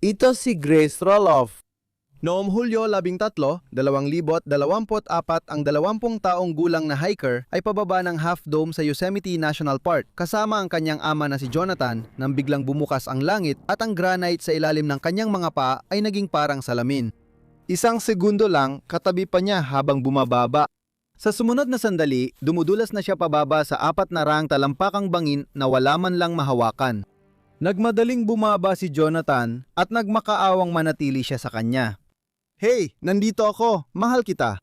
Ito si Grace Roloff. Noong Hulyo 13, 2024, ang 20 taong gulang na hiker ay pababa ng Half Dome sa Yosemite National Park kasama ang kanyang ama na si Jonathan nang biglang bumukas ang langit at ang granite sa ilalim ng kanyang mga paa ay naging parang salamin. Isang segundo lang, katabi pa niya habang bumababa. Sa sumunod na sandali, dumudulas na siya pababa sa 4 na raang talampakang bangin na wala man lang mahawakan. Nagmadaling bumaba si Jonathan at nagmakaawang manatili siya sa kanya. "Hey, nandito ako. Mahal kita.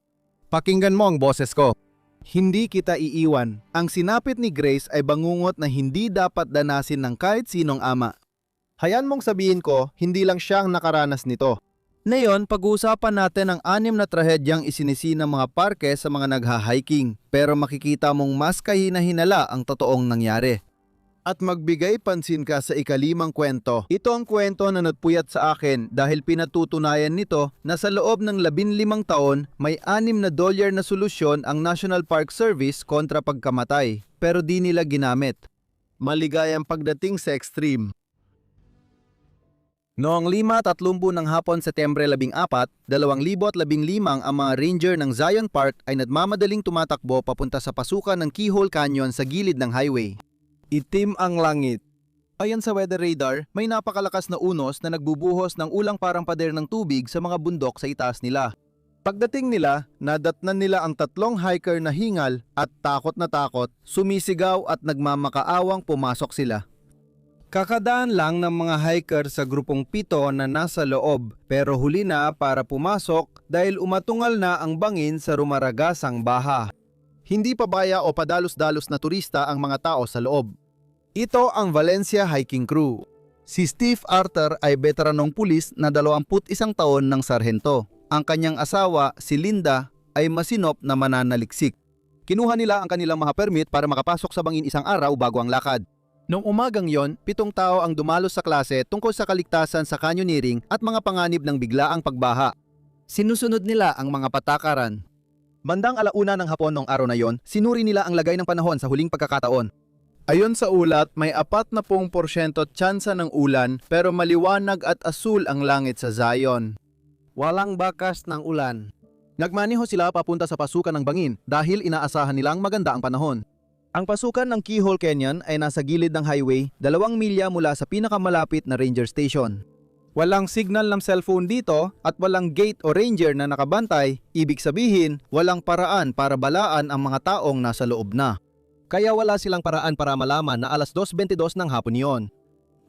Pakinggan mo ang boses ko. Hindi kita iiwan." Ang sinapit ni Grace ay bangungot na hindi dapat danasin ng kahit sinong ama. Hayaan mong sabihin ko, hindi lang siya ang nakaranas nito. Ngayon, pag-uusapan natin ang 6 na trahedyang isinisi ng mga parke sa mga nagha-hiking, pero makikita mong mas kahina-hinala ang totoong nangyari. At magbigay pansin ka sa ika-5 kwento. Ito ang kwento na nagpuyat sa akin dahil pinatutunayan nito na sa loob ng 15 taon may $6 na solusyon ang National Park Service kontra pagkamatay, pero di nila ginamit. Maligayang pagdating sa extreme. Noong 5:30 ng hapon, Setyembre 14, 2015, ang mga ranger ng Zion Park ay nagmamadaling tumatakbo papunta sa pasukan ng Keyhole Canyon sa gilid ng highway. Itim ang langit. Ayon sa weather radar, may napakalakas na unos na nagbubuhos ng ulang parang pader ng tubig sa mga bundok sa itaas nila. Pagdating nila, nadatnan nila ang 3 hiker na hingal at takot na takot, sumisigaw at nagmamakaawang pumasok sila. Kakadaan lang ng mga hiker sa grupong 7 na nasa loob, pero huli na para pumasok dahil umatungal na ang bangin sa rumaragasang baha. Hindi pabaya o padalos-dalos na turista ang mga tao sa loob. Ito ang Valencia Hiking Crew. Si Steve Arthur ay veteranong pulis na 21 taon ng sarhento. Ang kanyang asawa, si Linda, ay masinop na mananaliksik. Kinuha nila ang kanilang mga permit para makapasok sa bangin isang araw bago ang lakad. Noong umagang yon, 7 tao ang dumalos sa klase tungkol sa kaligtasan sa canyoneering at mga panganib ng biglaang pagbaha. Sinusunod nila ang mga patakaran. Bandang 1:00 ng hapon noong araw na yon, sinuri nila ang lagay ng panahon sa huling pagkakataon. Ayon sa ulat, may 40% tsansa ng ulan pero maliwanag at asul ang langit sa Zion. Walang bakas ng ulan. Nagmaneho sila papunta sa pasukan ng bangin dahil inaasahan nilang maganda ang panahon. Ang pasukan ng Keyhole Canyon ay nasa gilid ng highway, 2 milya mula sa pinakamalapit na ranger station. Walang signal ng cellphone dito at walang gate o ranger na nakabantay, ibig sabihin walang paraan para balaan ang mga taong nasa loob na. Kaya wala silang paraan para malaman na 2:22 ng hapon yon.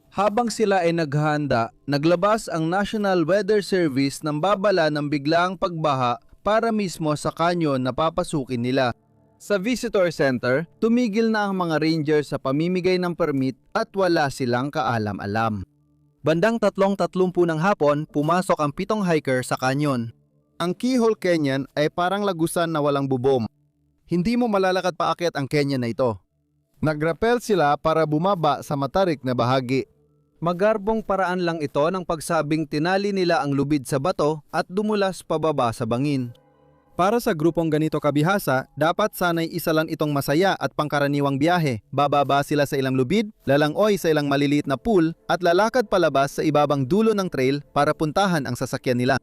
Habang sila ay naghahanda, naglabas ang National Weather Service ng babala ng biglaang pagbaha para mismo sa canyon na papasukin nila. Sa visitor center, tumigil na ang mga ranger sa pamimigay ng permit at wala silang kaalam-alam. Bandang 3:30 ng hapon, pumasok ang 7 hiker sa canyon. Ang Keyhole Canyon ay parang lagusan na walang bubom. Hindi mo malalakad paakyat ang canyon na ito. Nagrapel sila para bumaba sa matarik na bahagi. Magarbong paraan lang ito ng pagsabing tinali nila ang lubid sa bato at dumulas pababa sa bangin. Para sa grupong ganito kabihasa, dapat sanay isa lang itong masaya at pangkaraniwang biyahe. Bababa sila sa ilang lubid, lalangoy sa ilang maliliit na pool, at lalakad palabas sa ibabang dulo ng trail para puntahan ang sasakyan nila.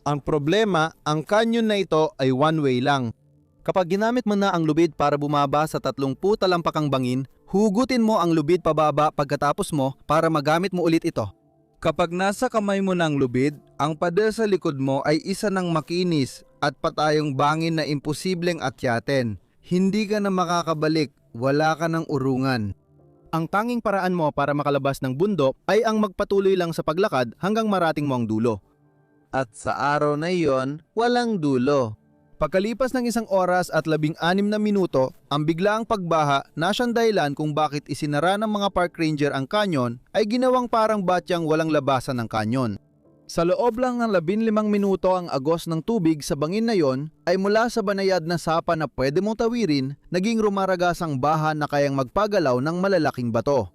Ang problema, ang canyon na ito ay one-way lang. Kapag ginamit mo na ang lubid para bumaba sa 30 talampakang bangin, hugutin mo ang lubid pababa pagkatapos mo para magamit mo ulit ito. Kapag nasa kamay mo ng lubid, ang pader sa likod mo ay isa ng makinis at patayong bangin na imposibleng akyatin. Hindi ka na makakabalik, wala ka ng urungan. Ang tanging paraan mo para makalabas ng bundok ay ang magpatuloy lang sa paglakad hanggang marating mo ang dulo. At sa araw na iyon, walang dulo. Pagkalipas ng 1 oras at 16 na minuto, ang biglaang pagbaha na siyang dahilan kung bakit isinara ng mga park ranger ang canyon ay ginawang parang batyang walang labasan ng canyon. Sa loob lang ng 15 minuto ang agos ng tubig sa bangin na yon ay mula sa banayad na sapa na pwede mong tawirin, naging rumaragasang baha na kayang magpagalaw ng malalaking bato.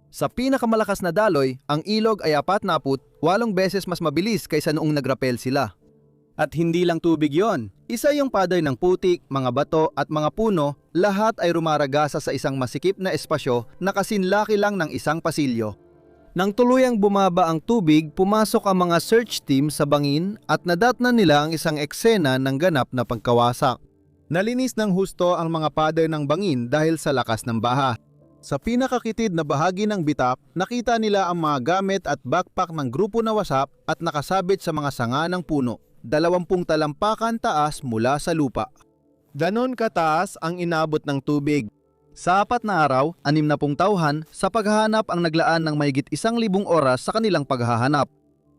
Sa pinakamalakas na daloy, ang ilog ay 48 beses mas mabilis kaysa noong nagrapel sila. At hindi lang tubig yon, isa yung pader ng putik, mga bato at mga puno, lahat ay rumaragasa sa isang masikip na espasyo na kasinlaki lang ng isang pasilyo. Nang tuluyang bumaba ang tubig, pumasok ang mga search team sa bangin at nadatnan nila ang isang eksena ng ganap na pagkawasak. Nalinis ng husto ang mga pader ng bangin dahil sa lakas ng baha. Sa pinakakitid na bahagi ng bitap, nakita nila ang mga gamit at backpack ng grupo na wasap at nakasabit sa mga sanga ng puno, 20 talampakan taas mula sa lupa. Ganon kataas ang inabot ng tubig. Sa 4 na araw, 60 tauhan sa paghahanap ang naglaan ng mahigit 1,000 oras sa kanilang paghahanap.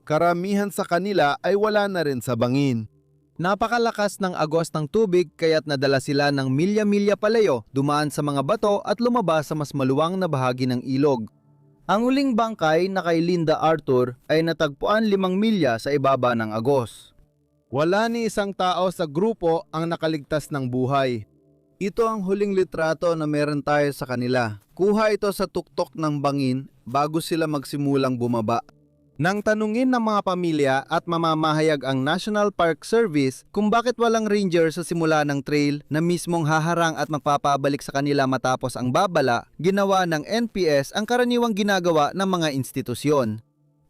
Karamihan sa kanila ay wala na rin sa bangin. Napakalakas ng agos ng tubig kaya't nadala sila ng milya-milya palayo, dumaan sa mga bato at lumabas sa mas maluwang na bahagi ng ilog. Ang huling bangkay na kay Linda Arthur ay natagpuan 5 milya sa ibaba ng agos. Wala ni isang tao sa grupo ang nakaligtas ng buhay. Ito ang huling litrato na meron tayo sa kanila. Kuha ito sa tuktok ng bangin bago sila magsimulang bumaba. Nang tanungin ng mga pamilya at mamamahayag ang National Park Service Kung bakit walang ranger sa simula ng trail na mismong haharang at magpapabalik sa kanila matapos ang babala, ginawa ng NPS ang karaniwang ginagawa ng mga institusyon.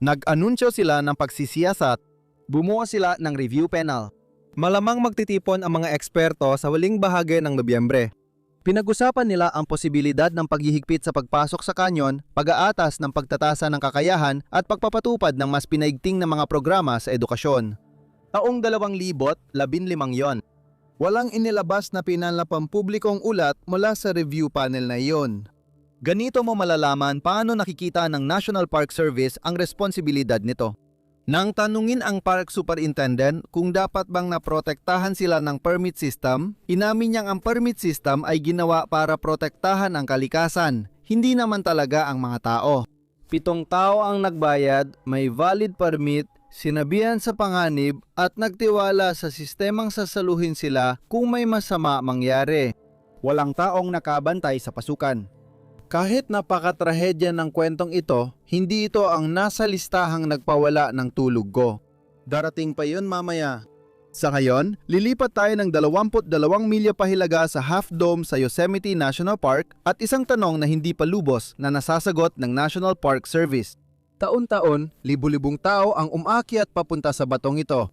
nag-anunsyo sila ng pagsisiyasat. Bumuo sila ng review panel. Malamang magtitipon ang mga eksperto sa huling bahagi ng Nobyembre. Pinag-usapan nila ang posibilidad ng paghihigpit sa pagpasok sa kanyon, pag-aatas ng pagtatasa ng kakayahan at pagpapatupad ng mas pinaigting na mga programa sa edukasyon. Taong 2015 yon. Walang inilabas na pinalapampublikong ulat mula sa review panel na iyon. Ganito mo malalaman paano nakikita ng National Park Service ang responsibilidad nito. Nang tanungin ang park superintendent kung dapat bang naprotektahan sila ng permit system, inamin niyang ang permit system ay ginawa para protektahan ang kalikasan, hindi naman talaga ang mga tao. 7 tao ang nagbayad, may valid permit, sinabihan sa panganib at nagtiwala sa sistemang sasaluhin sila kung may masama mangyari. Walang taong nakabantay sa pasukan. Kahit napakatrahedya ng kwentong ito, hindi ito ang nasa listahang nagpawala ng tulog ko. Darating pa yun mamaya. Sa ngayon, lilipat tayo ng 22 milya pahilaga sa Half Dome sa Yosemite National Park at isang tanong na hindi pa lubos na nasasagot ng National Park Service. Taon-taon, libu-libong tao ang umakyat papunta sa batong ito.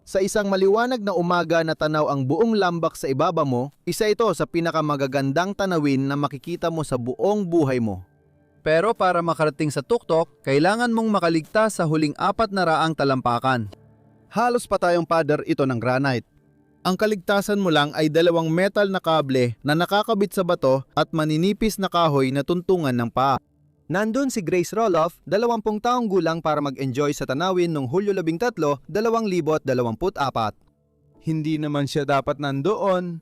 Sa isang maliwanag na umaga na tanaw ang buong lambak sa ibaba mo, isa ito sa pinakamagagandang tanawin na makikita mo sa buong buhay mo. Pero para makarating sa tuktok, kailangan mong makaligtas sa huling 400 talampakan. Halos pa tayong pader ito ng granite. Ang kaligtasan mo lang ay 2 metal na kable na nakakabit sa bato at maninipis na kahoy na tuntungan ng paa. Nandun si Grace Roloff, 20 taong gulang para mag-enjoy sa tanawin noong Hulyo 13, 2024. Hindi naman siya dapat nandoon.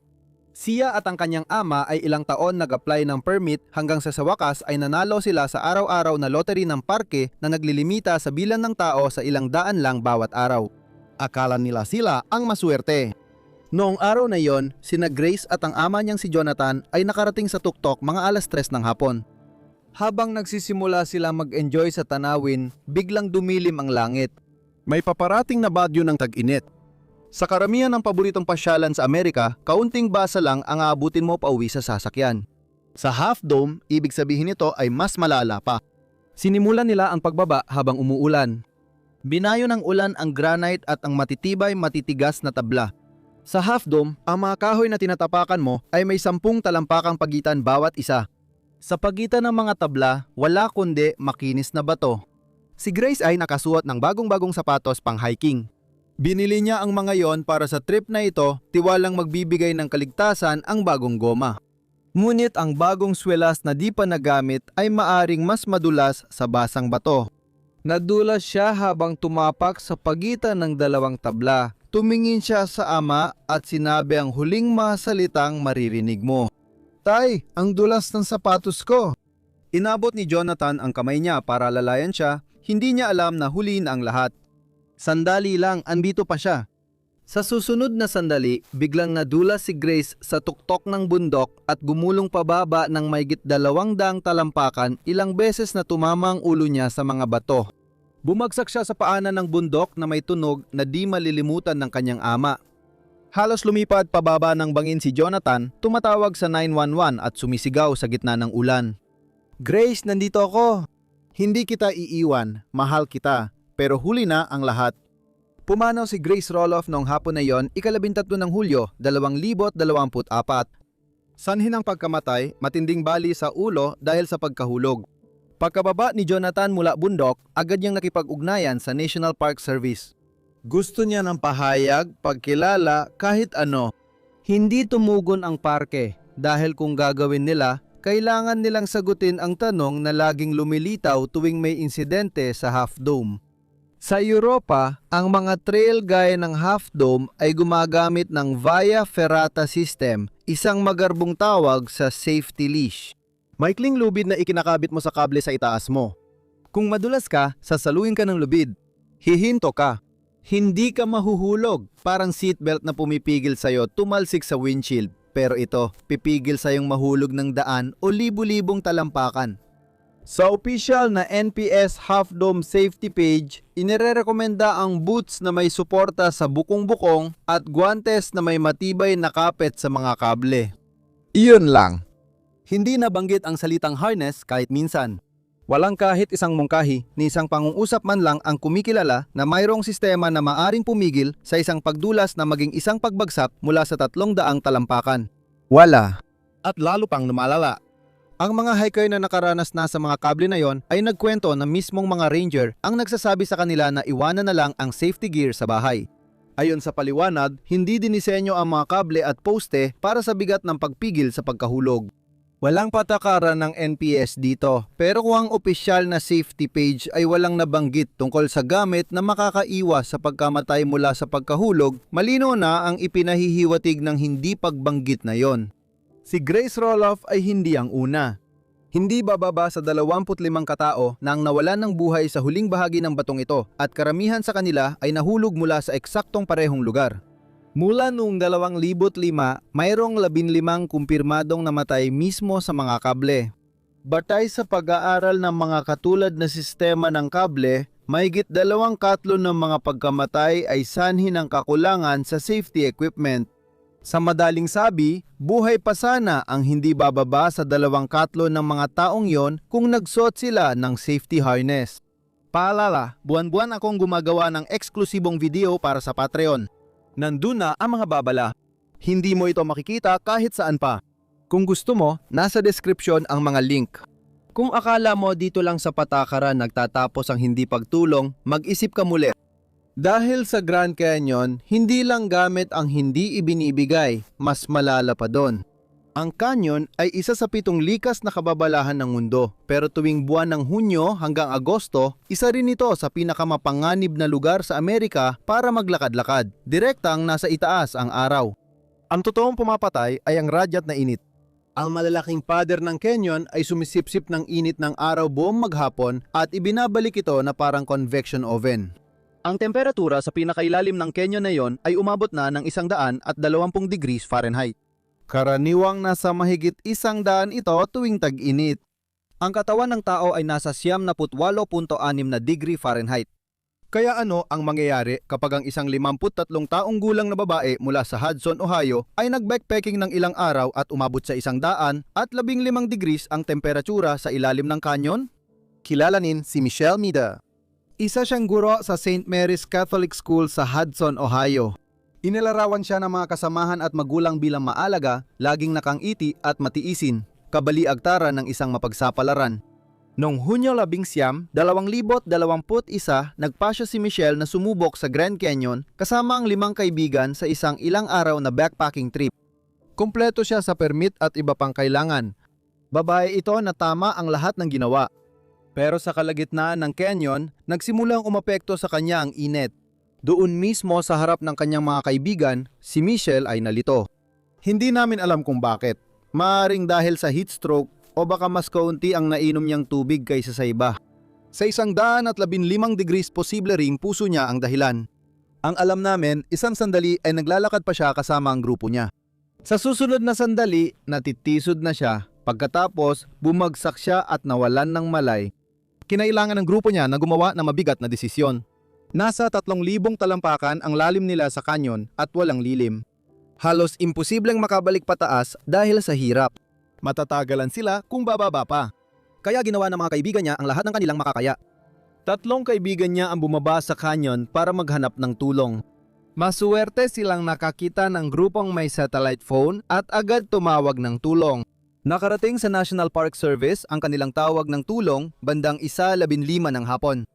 Siya at ang kanyang ama ay ilang taon nag-apply ng permit hanggang sa wakas ay nanalo sila sa araw-araw na lottery ng parke na naglilimita sa bilang ng tao sa ilang daan lang bawat araw. Akala nila sila ang maswerte. Noong araw na yon, sina Grace at ang ama niyang si Jonathan ay nakarating sa tuktok mga 3:00 ng hapon. Habang nagsisimula sila mag-enjoy sa tanawin, biglang dumilim ang langit. May paparating na bagyo ng tag-init. Sa karamihan ng paboritong pasyalan sa Amerika, kaunting basa lang ang aabutin mo pauwi sa sasakyan. Sa Half Dome, ibig sabihin nito ay mas malala pa. Sinimulan nila ang pagbaba habang umuulan. Binayo ng ulan ang granite at ang matitigas na tabla. Sa Half Dome, ang mga kahoy na tinatapakan mo ay may 10 talampakang pagitan bawat isa. Sa pagitan ng mga tabla, wala kundi makinis na bato. Si Grace ay nakasuot ng bagong-bagong sapatos pang hiking. Binili niya ang mga yon para sa trip na ito, tiwalang magbibigay ng kaligtasan ang bagong goma. Ngunit ang bagong swelas na di pa nagamit ay maaring mas madulas sa basang bato. Nadulas siya habang tumapak sa pagitan ng 2 tabla. Tumingin siya sa ama at sinabi ang huling mga salitang maririnig mo. Tay, ang dulas ng sapatos ko. Inabot ni Jonathan ang kamay niya para lalayan siya, hindi niya alam na huli na ang lahat. Sandali lang, andito pa siya. Sa susunod na sandali, biglang nadulas si Grace sa tuktok ng bundok at gumulong pababa ng mahigit 200 talampakan, ilang beses na tumama ang ulo niya sa mga bato. Bumagsak siya sa paanan ng bundok na may tunog na di malilimutan ng kanyang ama. Halos lumipad pababa ng bangin si Jonathan, tumatawag sa 911 at sumisigaw sa gitna ng ulan. Grace, nandito ako. Hindi kita iiwan, mahal kita, pero huli na ang lahat. Pumanaw si Grace Roloff noong hapon na yon, 13 ng Hulyo, 2024. Sanhin ang pagkamatay, matinding bali sa ulo dahil sa pagkahulog. Pagkababa ni Jonathan mula bundok, agad niyang nakipag-ugnayan sa National Park Service. Gusto niya ng pahayag, pagkilala, kahit ano. Hindi tumugon ang parke dahil kung gagawin nila, kailangan nilang sagutin ang tanong na laging lumilitaw tuwing may insidente sa Half Dome. Sa Europa, ang mga trail gaya ng Half Dome ay gumagamit ng Via Ferrata system, isang magarbong tawag sa safety leash. Maikling lubid na ikinakabit mo sa kable sa itaas mo. Kung madulas ka, sasaluhin ka ng lubid. Hihinto ka. Hindi ka mahuhulog. Parang seatbelt na pumipigil sa'yo tumalsik sa windshield. Pero ito, pipigil sa'yong mahulog ng daan o libu-libong talampakan. Sa official na NPS Half Dome safety page, inirerekomenda ang boots na may suporta sa bukong-bukong at guantes na may matibay na kapit sa mga kable. Iyon lang. Hindi nabanggit ang salitang harness kahit minsan. Walang kahit isang mungkahi ni isang pangungusap man lang ang kumikilala na mayroong sistema na maaring pumigil sa isang pagdulas na maging isang pagbagsak mula sa 300 talampakan. Wala. At lalo pang lumalala. Ang mga hiker na nakaranas na sa mga kable na yon ay nagkwento na mismong mga ranger ang nagsasabi sa kanila na iwanan na lang ang safety gear sa bahay. Ayon sa paliwanag, hindi dinisenyo ang mga kable at poste para sa bigat ng pagpigil sa pagkahulog. Walang patakaran ng NPS dito, pero kung ang opisyal na safety page ay walang nabanggit tungkol sa gamit na makakaiwas sa pagkamatay mula sa pagkahulog, malino na ang ipinahihiwatig ng hindi pagbanggit na yon. Si Grace Roloff ay hindi ang una. Hindi bababa sa 25 katao na ang nawalan ng buhay sa huling bahagi ng batong ito at karamihan sa kanila ay nahulog mula sa eksaktong parehong lugar. Mula noong 2005, mayroong 15 kumpirmadong namatay mismo sa mga kable. Batay sa pag-aaral ng mga katulad na sistema ng kable, mahigit 2/3 ng mga pagkamatay ay sanhi ng kakulangan sa safety equipment. Sa madaling sabi, buhay pa sana ang hindi bababa sa 2/3 ng mga taong yon kung nagsuot sila ng safety harness. Paalala, buwan-buwan akong gumagawa ng eksklusibong video para sa Patreon. Nandun na ang mga babala. Hindi mo ito makikita kahit saan pa. Kung gusto mo, nasa description ang mga link. Kung akala mo dito lang sa patakaran nagtatapos ang hindi pagtulong, mag-isip ka muli. Dahil sa Grand Canyon, hindi lang gamit ang hindi ibinibigay, mas malala pa doon. Ang canyon ay isa sa 7 likas na kababalahan ng mundo, pero tuwing buwan ng Hunyo hanggang Agosto, isa rin ito sa pinakamapanganib na lugar sa Amerika para maglakad-lakad. Direktang nasa itaas ang araw. Ang totoong pumapatay ay ang radyat na init. Ang malalaking pader ng canyon ay sumisipsip ng init ng araw buong maghapon at ibinabalik ito na parang convection oven. Ang temperatura sa pinakailalim ng canyon na yon ay umabot na ng 120 degrees Fahrenheit. Karaniwang nasa mahigit 100 ito tuwing tag-init. Ang katawan ng tao ay nasa 78.6 na degree Fahrenheit. Kaya ano ang mangyayari kapag ang isang 53 taong gulang na babae mula sa Hudson, Ohio ay nag-backpacking ng ilang araw at umabot sa 115 degrees ang temperatura sa ilalim ng canyon? Kilalanin si Michelle Mida. Isa siyang guro sa St. Mary's Catholic School sa Hudson, Ohio. Inilarawan siya ng mga kasamahan at magulang bilang maalaga, laging nakangiti at matiisin, kabaliagtaran ng isang mapagsapalaran. Noong Hunyo 11, 2021, nagpasya si Michelle na sumubok sa Grand Canyon kasama ang 5 kaibigan sa isang ilang araw na backpacking trip. Kompleto siya sa permit at iba pang kailangan. Babae ito na tama ang lahat ng ginawa. Pero sa kalagitnaan ng canyon, nagsimulang umapekto sa kanya ang init. Doon mismo sa harap ng kanyang mga kaibigan, si Michelle ay nalito. Hindi namin alam kung bakit. Maaring dahil sa heat stroke o baka mas kaunti ang nainom niyang tubig kaysa sa iba. Sa 115 degrees posible ring puso niya ang dahilan. Ang alam namin, isang sandali ay naglalakad pa siya kasama ang grupo niya. Sa susunod na sandali, natitisod na siya. Pagkatapos, bumagsak siya at nawalan ng malay. Kinailangan ng grupo niya na gumawa ng mabigat na desisyon. Nasa 3,000 talampakan ang lalim nila sa canyon at walang lilim. Halos imposibleng makabalik pataas dahil sa hirap. Matatagalan sila kung bababa pa. Kaya ginawa ng mga kaibigan niya ang lahat ng kanilang makakaya. 3 kaibigan niya ang bumaba sa canyon para maghanap ng tulong. Masuwerte silang nakakita ng grupong may satellite phone at agad tumawag ng tulong. Nakarating sa National Park Service ang kanilang tawag ng tulong bandang 1:15 ng hapon.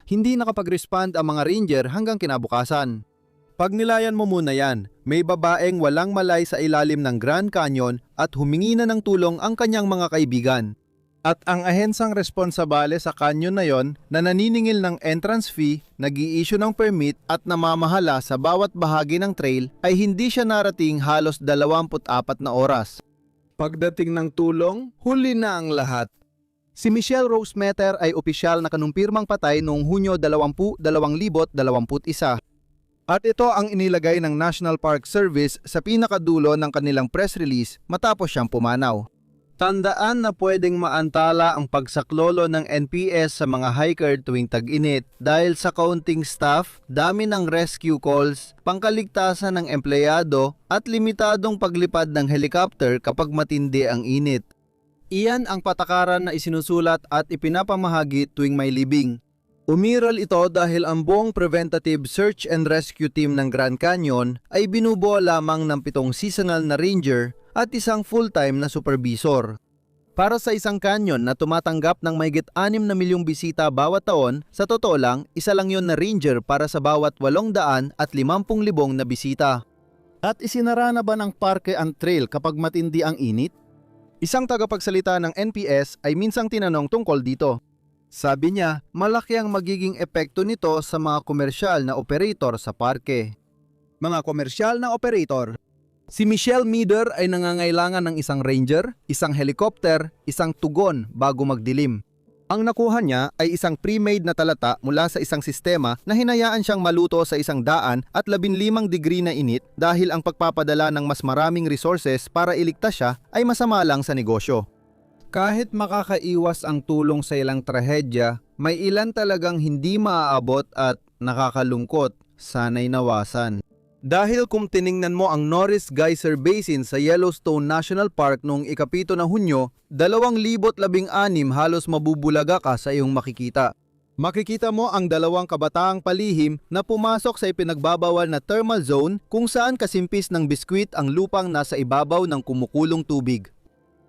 Hindi nakapag-respond ang mga ranger hanggang kinabukasan. Pagnilayan mo muna yan, may babaeng walang malay sa ilalim ng Grand Canyon at humingi na ng tulong ang kanyang mga kaibigan. At ang ahensang responsabale sa canyon na yon na naniningil ng entrance fee, nag-i-issue ng permit at namamahala sa bawat bahagi ng trail ay hindi siya narating halos 24 na oras. Pagdating ng tulong, huli na ang lahat. Si Michelle Rosemeter ay opisyal na kanumpirmang patay noong Hunyo 20, 2021. At ito ang inilagay ng National Park Service sa pinakadulo ng kanilang press release matapos siyang pumanaw. Tandaan na pwedeng maantala ang pagsaklolo ng NPS sa mga hiker tuwing tag-init dahil sa kaunting staff, dami ng rescue calls, pangkaligtasan ng empleyado at limitadong paglipad ng helicopter kapag matindi ang init. Iyan ang patakaran na isinusulat at ipinapamahagi tuwing may libing. Umiral ito dahil ang buong preventative search and rescue team ng Grand Canyon ay binubuo lamang ng 7 seasonal na ranger at isang full-time na supervisor. Para sa isang canyon na tumatanggap ng mahigit 6 na milyong bisita bawat taon, sa totoo lang, isa lang yon na ranger para sa bawat 850,000 na bisita. At isinara na ba ng parke ang trail kapag matindi ang init? Isang tagapagsalita ng NPS ay minsang tinanong tungkol dito. Sabi niya, malaki ang magiging epekto nito sa mga komersyal na operator sa parke. Mga komersyal na operator. Si Michelle Meader ay nangangailangan ng isang ranger, isang helicopter, isang tugon bago magdilim. Ang nakuha niya ay isang pre-made na talata mula sa isang sistema na hinayaan siyang maluto sa 115 degree na init dahil ang pagpapadala ng mas maraming resources para iligtas siya ay masama lang sa negosyo. Kahit makakaiwas ang tulong sa ilang trahedya, may ilan talagang hindi maaabot at nakakalungkot, sana'y nawasan. Dahil kung tiningnan mo ang Norris Geyser Basin sa Yellowstone National Park noong ika-7 ng Hunyo, 2016 halos mabubulaga ka sa iyong makikita. Makikita mo ang 2 kabataang palihim na pumasok sa ipinagbabawal na thermal zone kung saan kasimpis ng biskwit ang lupang nasa ibabaw ng kumukulong tubig.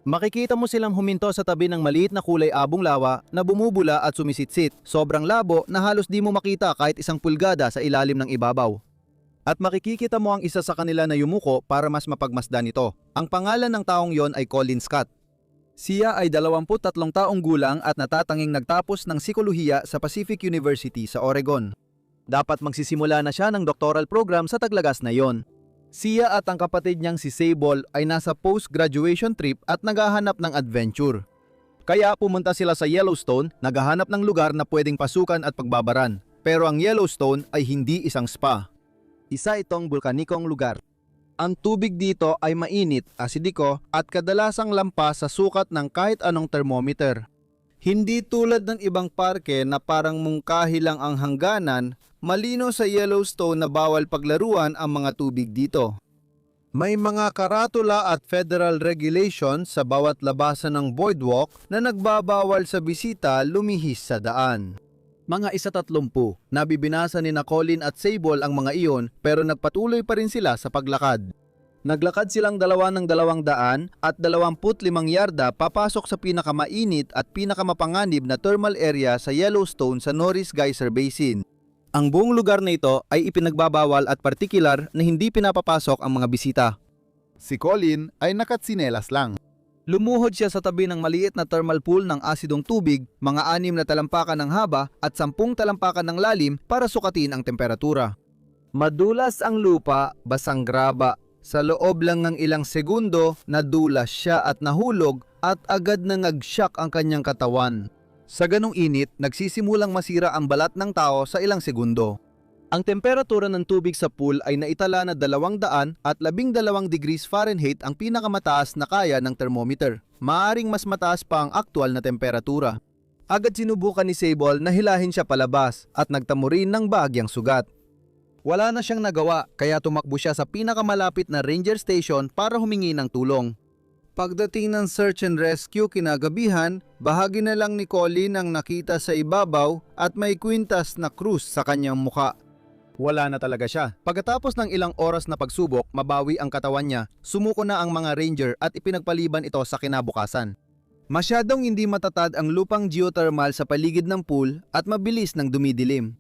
Makikita mo silang huminto sa tabi ng maliit na kulay abong lawa na bumubula at sumisitsit, sobrang labo na halos di mo makita kahit 1 pulgada sa ilalim ng ibabaw. At makikita mo ang isa sa kanila na yumuko para mas mapagmasdan ito. Ang pangalan ng taong yon ay Colin Scott. Siya ay 23 taong gulang at natatanging nagtapos ng psikolohiya sa Pacific University sa Oregon. Dapat magsisimula na siya ng doctoral program sa taglagas na yon. Siya at ang kapatid niyang si Sable ay nasa post-graduation trip at naghahanap ng adventure. Kaya pumunta sila sa Yellowstone, naghahanap ng lugar na pwedeng pasukan at pagbabaran. Pero ang Yellowstone ay hindi isang spa. Isa itong bulkanikong lugar. Ang tubig dito ay mainit, asidiko at kadalasang lampas sa sukat ng kahit anong thermometer. Hindi tulad ng ibang parke na parang mungkahi lang ang hangganan, malino sa Yellowstone na bawal paglaruan ang mga tubig dito. May mga karatula at federal regulations sa bawat labasan ng boardwalk na nagbabawal sa bisita lumihis sa daan. Mga 130, nabibinasa ni Colin at Sable ang mga iyon pero nagpatuloy pa rin sila sa paglakad. Naglakad silang 2 ng 200 at 25 yarda papasok sa pinakamainit at pinakamapanganib na thermal area sa Yellowstone sa Norris Geyser Basin. Ang buong lugar na ito ay ipinagbabawal at partikular na hindi pinapapasok ang mga bisita. Si Colin ay nakatsinelas lang. Lumuhod siya sa tabi ng maliit na thermal pool ng asidong tubig, mga 6 na talampakan ng haba at 10 talampakan ng lalim para sukatin ang temperatura. Madulas ang lupa, basang graba. Sa loob lang ng ilang segundo, nadulas siya at nahulog at agad na nag-shock ang kanyang katawan. Sa ganong init, nagsisimulang masira ang balat ng tao sa ilang segundo. Ang temperatura ng tubig sa pool ay naitala na 200 at 12 degrees Fahrenheit ang pinakamataas na kaya ng thermometer. Maaring mas mataas pa ang aktual na temperatura. Agad sinubukan ni Sable na hilahin siya palabas at nagtamo rin ng bahagyang sugat. Wala na siyang nagawa kaya tumakbo siya sa pinakamalapit na ranger station para humingi ng tulong. Pagdating ng search and rescue kinagabihan, bahagi na lang ni Colin ang nakita sa ibabaw at may kwintas na krus sa kanyang muka. Wala na talaga siya. Pagkatapos ng ilang oras na pagsubok, mabawi ang katawan niya, sumuko na ang mga ranger at ipinagpaliban ito sa kinabukasan. Masyadong hindi matatag ang lupang geothermal sa paligid ng pool at mabilis nang dumidilim.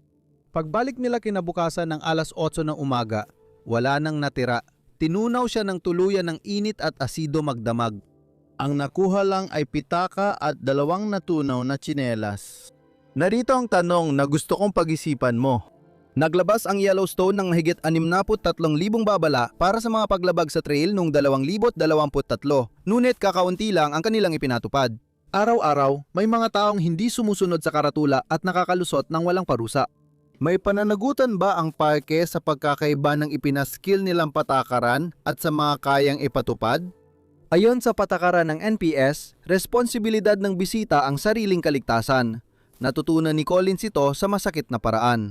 Pagbalik nila kinabukasan ng alas 8 ng umaga, wala nang natira. Tinunaw siya ng tuluyan ng init at asido magdamag. Ang nakuha lang ay pitaka at 2 natunaw na tsinelas. Narito ang tanong na gusto kong pag-isipan mo. Naglabas ang Yellowstone ng mahigit 63,000 babala para sa mga paglabag sa trail noong 2023, ngunit kakaunti lang ang kanilang ipinatupad. Araw-araw, may mga taong hindi sumusunod sa karatula at nakakalusot ng walang parusa. May pananagutan ba ang parke sa pagkakaiba ng ipinaskil nilang patakaran at sa mga kayang ipatupad? Ayon sa patakaran ng NPS, responsibilidad ng bisita ang sariling kaligtasan. Natutunan ni Collins ito sa masakit na paraan.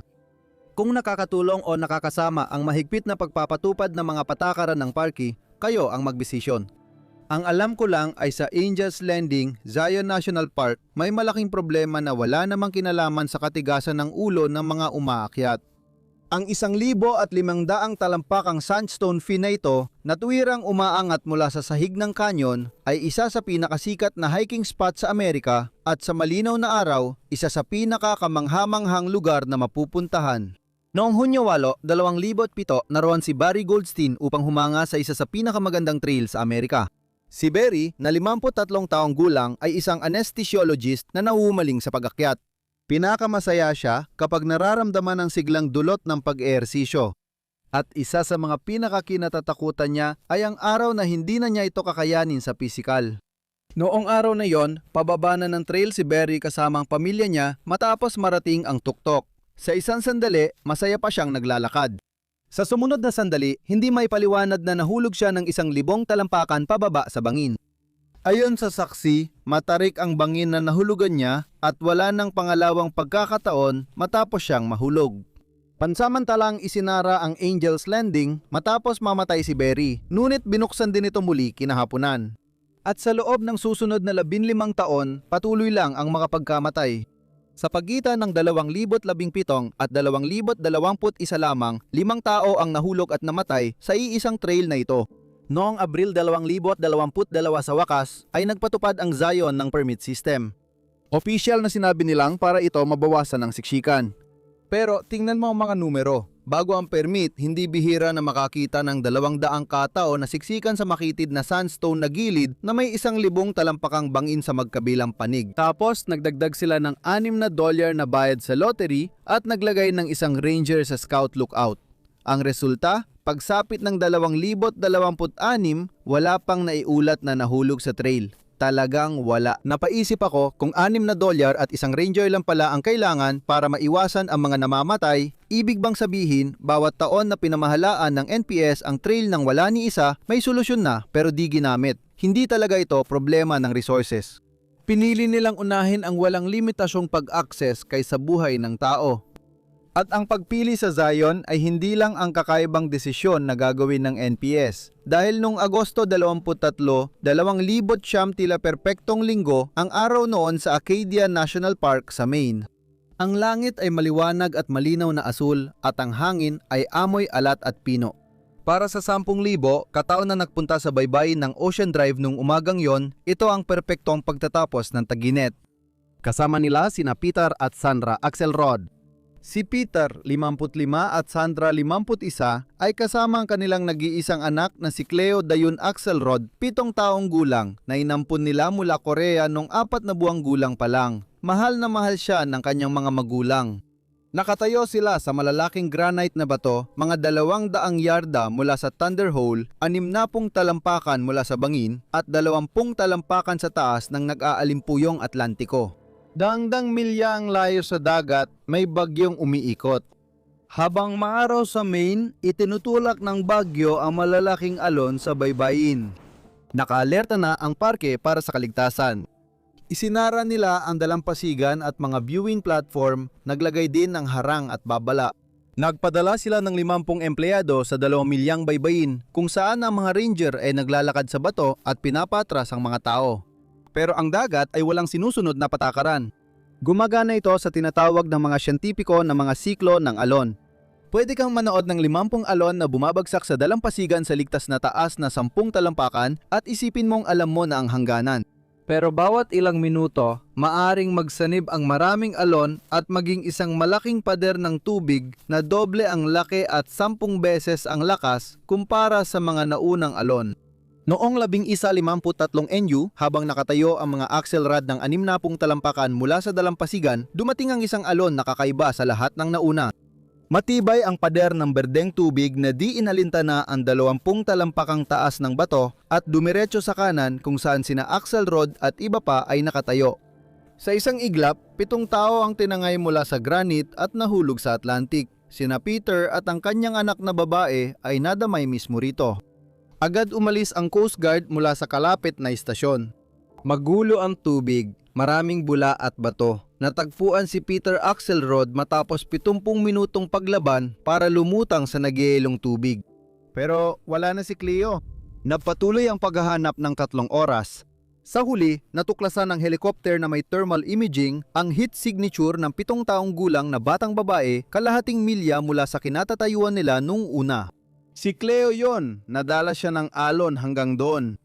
Kung nakakatulong o nakakasama ang mahigpit na pagpapatupad ng mga patakaran ng parke, kayo ang magbisisyon. Ang alam ko lang ay sa Angels Landing, Zion National Park, may malaking problema na wala namang kinalaman sa katigasan ng ulo ng mga umaakyat. Ang 1,500 talampakang sandstone fin na ito na tuwirang umaangat mula sa sahig ng canyon ay isa sa pinakasikat na hiking spot sa Amerika at sa malinaw na araw, isa sa pinakakamanghamanghang lugar na mapupuntahan. Noong Hunyo 8, 2007, naroon si Barry Goldstein upang humanga sa isa sa pinakamagandang trail sa Amerika. Si Barry, na 53 taong gulang, ay isang anesthesiologist na nauumaling sa pag-akyat. Pinakamasaya siya kapag nararamdaman ang siglang dulot ng pag-ehersisyo. At isa sa mga pinakakinatatakutan niya ay ang araw na hindi na niya ito kakayanin sa pisikal. Noong araw na yon, pababa na ng trail si Barry kasama ang pamilya niya matapos marating ang tuktok. Sa isang sandali, masaya pa siyang naglalakad. Sa sumunod na sandali, hindi may paliwanag na nahulog siya ng 1,000 talampakan pababa sa bangin. Ayon sa saksi, matarik ang bangin na nahulugan niya at wala nang pangalawang pagkakataon matapos siyang mahulog. Pansamantalang isinara ang Angels Landing matapos mamatay si Barry, ngunit binuksan din ito muli kinahaponan. At sa loob ng susunod na 15 taon, patuloy lang ang makapagkamatay. Sa pagitan ng 2017 at 2021 lamang, 5 tao ang nahulog at namatay sa iisang trail na ito. Noong Abril 2022 sa wakas ay nagpatupad ang Zion ng permit system. Opisyal na sinabi nilang para ito mabawasan ng siksikan. Pero tingnan mo ang mga numero. Bago ang permit, hindi bihira na makakita ng 200 katao na siksikan sa makitid na sandstone na gilid na may 1,000 talampakang bangin sa magkabilang panig. Tapos nagdagdag sila ng $6 na bayad sa lottery at naglagay ng isang ranger sa scout lookout. Ang resulta, pagsapit ng 2026, wala pang naiulat na nahulog sa trail. Talagang wala. Napaisip ako kung $6 at isang ranger lang pala ang kailangan para maiwasan ang mga namamatay, ibig bang sabihin bawat taon na pinamahalaan ng NPS ang trail ng wala ni isa, may solusyon na pero di ginamit. Hindi talaga ito problema ng resources. Pinili nilang unahin ang walang limitasyong pag-access kaysa buhay ng tao. At ang pagpili sa Zion ay hindi lang ang kakaibang desisyon na gagawin ng NPS. Dahil noong Agosto 23, 2000 tila perpektong linggo ang araw noon sa Acadia National Park sa Maine. Ang langit ay maliwanag at malinaw na asul at ang hangin ay amoy alat at pino. Para sa 10,000 katao na nagpunta sa baybayin ng Ocean Drive noong umagang yon, ito ang perpektong pagtatapos ng tag-init. Kasama nila sina Peter at Sandra Axelrod. Si Peter, 55 at Sandra, 51 ay kasama ang kanilang nag-iisang anak na si Cleo Dayun Axelrod, 7 taong gulang, na inampun nila mula Korea noong 4 na buwang gulang pa lang. Mahal na mahal siya ng kanyang mga magulang. Nakatayo sila sa malalaking granite na bato, mga 200 yarda mula sa Thunder Hole, 60 talampakan mula sa bangin, at 20 talampakan sa taas ng nag-aalimpuyong Atlantiko. Dangdang milya ang layo sa dagat, may bagyong umiikot. Habang maaraw sa Maine, itinutulak ng bagyo ang malalaking alon sa baybayin. Nakaalerta na ang parke para sa kaligtasan. Isinara nila ang dalampasigan at mga viewing platform, naglagay din ng harang at babala. Nagpadala sila ng 50 empleyado sa 2 milyang baybayin kung saan ang mga ranger ay naglalakad sa bato at pinapatras ang mga tao. Pero ang dagat ay walang sinusunod na patakaran. Gumagana ito sa tinatawag ng mga siyentipiko na mga siklo ng alon. Pwede kang manood ng 50 alon na bumabagsak sa dalampasigan sa ligtas na taas na 10 talampakan at isipin mong alam mo na ang hangganan. Pero bawat ilang minuto, maaring magsanib ang maraming alon at maging isang malaking pader ng tubig na doble ang laki at 10 beses ang lakas kumpara sa mga naunang alon. Noong 1153 NU, habang nakatayo ang mga axle rod ng 60 talampakan mula sa dalampasigan, dumating ang isang alon na kakaiba sa lahat ng nauna. Matibay ang pader ng berdeng tubig na di inalintana ang 20 talampakang taas ng bato at dumiretso sa kanan kung saan sina Axelrod at iba pa ay nakatayo. Sa isang iglap, 7 tao ang tinangay mula sa granite at nahulog sa Atlantic. Sina Peter at ang kanyang anak na babae ay nadamay mismo rito. Agad umalis ang Coast Guard mula sa kalapit na istasyon. Magulo ang tubig, maraming bula at bato. Natagpuan si Peter Axelrod matapos 70 minutong paglaban para lumutang sa nagyayelong tubig. Pero wala na si Cleo. Napatuloy ang paghahanap ng 3 oras. Sa huli, natuklasan ng helicopter na may thermal imaging ang heat signature ng 7 taong gulang na batang babae kalahating milya mula sa kinatatayuan nila nung una. Si Cleo yon, nadala siya ng alon hanggang doon.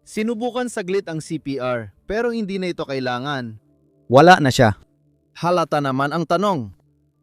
Sinubukan saglit ang CPR pero hindi na ito kailangan. Wala na siya. Halata naman ang tanong.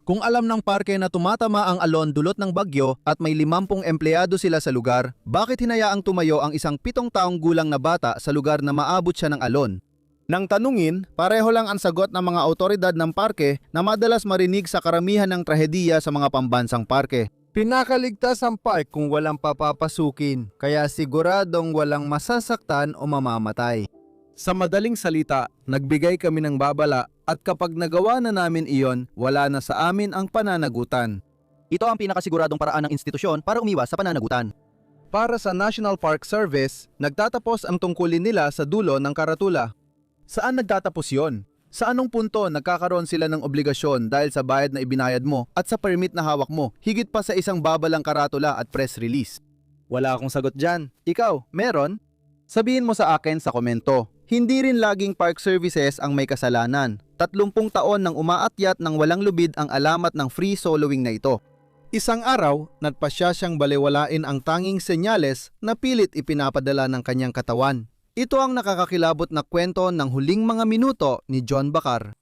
Kung alam ng parke na tumatama ang alon dulot ng bagyo at may 50 empleyado sila sa lugar, bakit hinayaang tumayo ang isang 7 taong gulang na bata sa lugar na maabot siya ng alon? Nang tanungin, pareho lang ang sagot ng mga autoridad ng parke na madalas marinig sa karamihan ng trahediya sa mga pambansang parke. Pinakaligtas ang park kung walang papapasukin, kaya siguradong walang masasaktan o mamamatay. Sa madaling salita, nagbigay kami ng babala at kapag nagawa na namin iyon, wala na sa amin ang pananagutan. Ito ang pinakasiguradong paraan ng institusyon para umiwas sa pananagutan. Para sa National Park Service, nagtatapos ang tungkulin nila sa dulo ng karatula. Saan nagtatapos yon? Sa anong punto nagkakaroon sila ng obligasyon dahil sa bayad na ibinayad mo at sa permit na hawak mo, higit pa sa isang babalang karatula at press release? Wala akong sagot dyan. Ikaw, meron? Sabihin mo sa akin sa komento. Hindi rin laging park services ang may kasalanan. 30 taon nang umaakyat ng walang lubid ang alamat ng free soloing na ito. Isang araw, nagpasya siyang balewalain ang tanging senyales na pilit ipinapadala ng kanyang katawan. Ito ang nakakakilabot na kwento ng huling mga minuto ni John Bakar.